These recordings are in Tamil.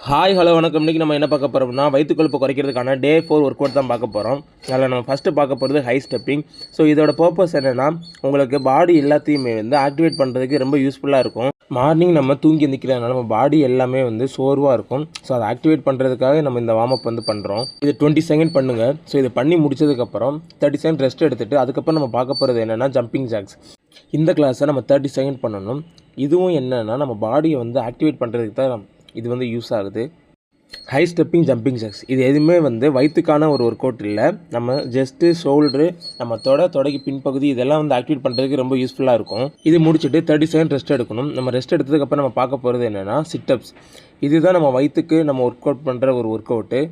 ஹாய் ஹலோ வணக்கம். இன்றைக்கி நம்ம என்ன பார்க்க போகிறோம்னா வயிற்று கொழுப்பு குறைக்கிறதுக்கான டே 4 ஒர்க் அவுட் தான் பார்க்க போகிறோம். அதில் நம்ம ஃபஸ்ட்டு பார்க்க போகிறது ஹை ஸ்டெப்பிங். ஸோ இதோட பர்பஸ் என்னென்னா உங்களுக்கு பாடி எல்லாத்தையுமே வந்து ஆக்டிவேட் பண்ணுறதுக்கு ரொம்ப யூஸ்ஃபுல்லாக இருக்கும். மார்னிங் நம்ம தூங்கி எந்திக்கிறதுனால நம்ம பாடி எல்லாமே வந்து சோர்வாக இருக்கும். ஸோ அதை ஆக்டிவேட் பண்ணுறதுக்காக நம்ம இந்த வார்ம் அப் வந்து பண்ணுறோம். இது 20 செகண்ட் பண்ணுங்கள். ஸோ இது பண்ணி முடிச்சதுக்கப்புறம் 30 செகண்ட் ரெஸ்ட் எடுத்துகிட்டு அதுக்கப்புறம் நம்ம பார்க்க போகிறது என்னென்னா ஜம்பிங் ஜாக்ஸ். இந்த கிளாஸை நம்ம 30 செகண்ட் பண்ணணும். இதுவும் என்னென்னா நம்ம பாடியை வந்து ஆக்டிவேட் பண்ணுறதுக்கு தான் இது வந்து யூஸ் ஆகுது. ஹை ஸ்டெப்பிங் ஜம்பிங் ஜாக்ஸ் இது எதுவுமே வந்து வயிற்றுக்கான ஒரு ஒர்க் அவுட் இல்லை. நம்ம ஜஸ்ட்டு ஷோல்டரு நம்ம தொடைக்கு பின்பகுதி இதெல்லாம் வந்து ஆக்டிவேட் பண்ணுறதுக்கு ரொம்ப யூஸ்ஃபுல்லாக இருக்கும். இது முடிச்சுட்டு 30 செகண்ட் ரெஸ்ட் எடுக்கணும். நம்ம ரெஸ்ட் எடுத்ததுக்கப்புறம் நம்ம பார்க்க போகிறது என்னென்னா சிட்டப்ஸ். இதுதான் நம்ம வயிற்றுக்கு நம்ம ஒர்க் அவுட் பண்ணுற ஒரு ஒர்க் அவுட்டு.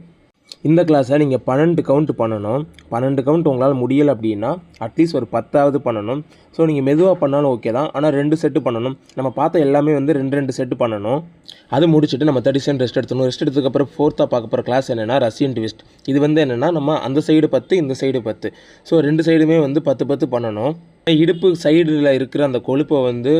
இந்த கிளாஸை நீங்கள் 12 கவுண்ட் பண்ணணும். 12 கவுண்ட் உங்களால் முடியலை அப்படின்னா அட்லீஸ்ட் ஒரு 10ஆவது பண்ணணும். ஸோ நீங்கள் மெதுவாக பண்ணாலும் ஓகே தான், ஆனால் 2 செட்டு பண்ணணும். நம்ம பார்த்த எல்லாமே வந்து 2 செட்டு பண்ணணும். அது முடிச்சுட்டு நம்ம 30 செகண்ட் ரெஸ்ட் எடுத்துணும். ரெஸ்ட் எடுத்ததுக்கப்புறம் 4th பார்க்க போகிற கிளாஸ் என்னென்னா ரஷ்யன் ட்விஸ்ட். இது வந்து என்னென்னா நம்ம அந்த சைடு 10 இந்த சைடு 10. ஸோ 2 சைடுமே வந்து 10 பண்ணணும். இடுப்பு சைடில் இருக்கிற அந்த கொழுப்பை வந்து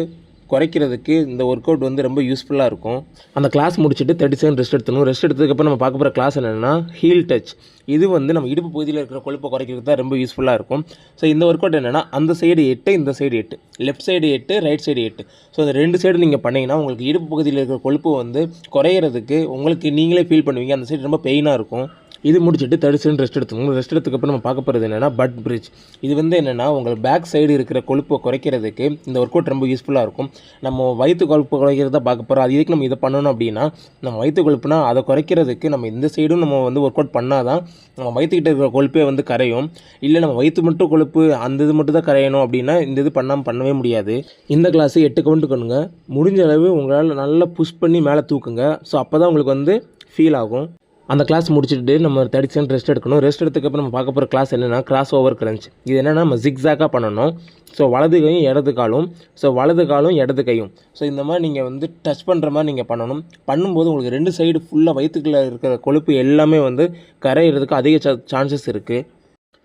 குறைக்கிறதுக்கு இந்த ஒர்க் அவுட் வந்து ரொம்ப யூஸ்ஃபுல்லாக இருக்கும். அந்த கிளாஸ் முடிச்சுட்டு 30 செகண்ட் ரெஸ்ட் எடுத்துணும். ரெஸ்ட் எடுத்ததுக்கப்புறம் நம்ம பார்க்க போகிற கிளாஸ் என்னென்னா ஹீல் டச். இது வந்து நம்ம இடுப்பு பகுதியில் இருக்கிற கொழுப்பை குறைக்கிறதுக்கு தான் ரொம்ப யூஸ்ஃபுல்லாக இருக்கும். ஸோ இந்த ஒர்க் அவுட் என்னென்னா அந்த சைடு 8 இந்த side 8, left side 8 right side 8. So இந்த 2 சைடு நீங்கள் பண்ணிங்கன்னா உங்களுக்கு இடுப்பு பகுதியில் இருக்கிற கொழுப்பு வந்து குறையிறதுக்கு உங்களுக்கு நீங்களே ஃபீல் பண்ணுவீங்க. அந்த சைடு ரொம்ப பெயினாக இருக்கும். இது முடிச்சுட்டு 30 செகண்ட் ரெஸ்ட் எடுத்துக்கணும். ரெஸ்ட் எடுத்துக்கப்புறம் நம்ம பார்க்க போகிறது என்னென்னா பட் பிரிட்ஜ். இது வந்து என்னென்னா உங்கள் பேக் சைடு இருக்கிற கொழுப்பை குறைக்கிறதுக்கு இந்த ஒர்க் அவுட் ரொம்ப யூஸ்ஃபுல்லாக இருக்கும். நம்ம வயிற்று கொழுப்பு குறைக்கிறத பார்க்க போகிறோம். அது இதுக்கு நம்ம இதை பண்ணணும் அப்படின்னா நம்ம வயிற்று கொழுப்புனா அதை குறைக்கிறதுக்கு நம்ம இந்த சைடும் நம்ம வந்து ஒர்க் அவுட் பண்ணால் தான் நம்ம வயிற்றுக்கிட்ட இருக்கிற கொழுப்பே வந்து கரையும். இல்லை நம்ம வயிற்று மட்டும் கொழுப்பு அந்த இது மட்டும் தான் கரையணும் அப்படின்னா இந்த இது பண்ணவே முடியாது. இந்த கிளாஸு 8 கவுண்ட் பண்ணுங்க. முடிஞ்ச அளவு உங்களால் நல்லா புஷ் பண்ணி மேலே தூக்குங்க. ஸோ அப்போ தான் உங்களுக்கு வந்து ஃபீல் ஆகும். அந்த கிளாஸ் முடிச்சுட்டு நம்ம 30 செகண்ட் ரெஸ்ட் எடுக்கணும். ரெஸ்ட் எடுத்துக்கப்புறம் நம்ம பார்க்க போகிற கிளாஸ் என்னென்னா கிராஸ் ஓவர் கிரன்ச். இது என்னென்னா நம்ம ஜிக்ஸாக்காக பண்ணணும். ஸோ வலது கையும் இடது காலும், ஸோ வலது காலும் இடது கையும். ஸோ இந்த மாதிரி நீங்கள் வந்து டச் பண்ணுற மாதிரி நீங்கள் பண்ணணும். பண்ணும்போது உங்களுக்கு 2 சைடு ஃபுல்லாக வயிற்றுக்குள்ளே இருக்கிற கொழுப்பு எல்லாமே வந்து கரையிறதுக்கு அதிக சான்சஸ் இருக்குது.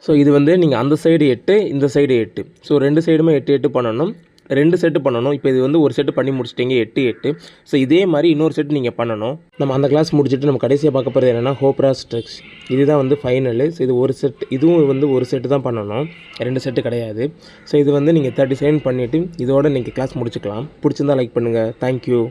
ஸோ இது வந்து நீங்கள் அந்த சைடு 8 இந்த சைடு 8. ஸோ 2 சைடுமே 8 பண்ணணும். 2 செட்டு பண்ணணும். இப்போ இது வந்து ஒரு செட்டு பண்ணி முடிச்சிட்டிங்க 8. ஸோ இதே மாதிரி இன்னொரு செட்டு நீங்கள் பண்ணணும். நம்ம அந்த கிளாஸ் முடிச்சுட்டு நம்ம கடைசியாக பார்க்க போகிறது என்னென்னா ஹோப்ரா ஸ்ட்ரெச். இதுதான் வந்து ஃபைனலு. ஸோ இது ஒரு செட், இதுவும் வந்து ஒரு செட்டு தான் பண்ணணும், 2 செட்டு கிடையாது. ஸோ இது வந்து நீங்கள் 30 செகண்ட் பண்ணிவிட்டு இதோட நீங்கள் கிளாஸ் முடிச்சுக்கலாம். பிடிச்சிருந்தா லைக் பண்ணுங்கள். தேங்க்யூ.